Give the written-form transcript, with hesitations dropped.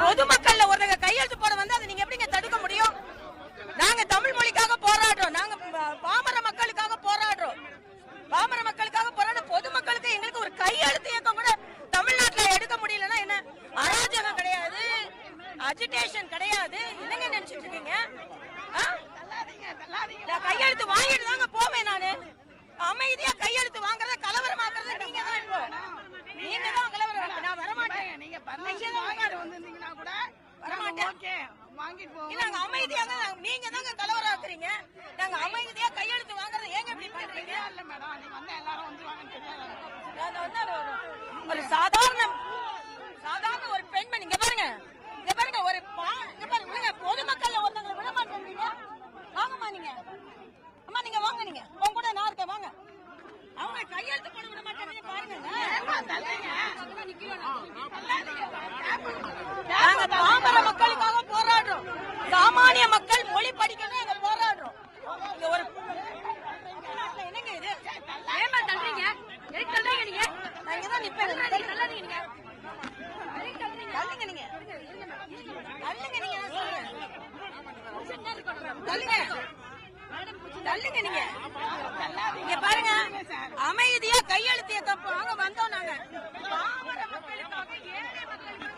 பொதுமக்கள்ல ஒருத்தங்க கையெழுத்து போட வந்து அதை நீங்க எப்படிங்க தடுக்க முடியும்? நாங்க தமிழ் மொழிக்காக போராடுறோம், நாங்க பாமர மக்களுக்காக போராடுறோம், பாமர மக்களுக்காக போராடுறோம். பொதுமக்களுக்கு எங்களுக்கு ஒரு கையெழுத்து இயக்கம் கூட தமிழ்நாட்டுல எடுக்க முடியலன்னா என்ன? அராஜகம் கிடையாது, அஜிடேஷன் கிடையாது, என்னங்க நினைச்சிட்டு இருக்கீங்க? கையெழுத்து வாங்கிட்டு தாங்க போவேன் நானு. அமைதியா கையெழுத்து வாங்குறத கலவரமாக்குறது நீங்க தான். இப்போ நீங்க தான் கலவரம். நான் வரமாட்டேன். நீங்க பர்மிஷன் வாங்கிட்டு வந்திருந்தீங்கன்னா கூட வரமாட்டேன். ஓகே வாங்கிட்டு போங்க. நாங்க அமைதியாக, நீங்க தாங்க கலவரம் ஆக்குறீங்க. நாங்க அமைதியா கையெழுத்து வாங்குறத ஏங்க இப்படி பண்றீங்க? இல்ல மேடம், நீங்க வந்து எல்லாரும் வந்துருவாங்கன்னு தெரியாது. ஒரு சாதாரண ஒரு பெண்மணி இங்க பாருங்க, இங்க பாருங்க, ஒரு இங்க பாருங்க, பொதுமக்கள்ல ஒருத்தங்களை விட மாட்டேங்கிறீங்க. வாங்கம்மா நீங்க, அம்மா நீங்க வாங்க, நீங்க உங்க கூட நான் இருக்கேன், வாங்க. அவங்க கையெழுத்து போட விட மாட்டேங்க பாருங்க. நாங்க பாமர மக்களுக்காக போராடுறோம், சாமானிய மக்கள் மொழி படிக்கணும், நாங்க போராடுறோம். இங்க ஒரு என்னங்க இது? ஏமா தள்ளுறீங்க? எதுக்கு தள்ளுறீங்க நீங்க? நான் இங்க தான் நிப்பேன். தள்ளுறீங்க நீங்க, தள்ளுங்க நீங்க, தள்ளுங்க நீங்க, தள்ளுங்க தள்ளுங்க நீங்க. இங்க பாருங்க, அமைதியா கையெழுத்து இயக்கம் வாங்க வந்தோம் நாங்க. பாமர மக்களுக்காக, ஏழை மக்களுக்காக.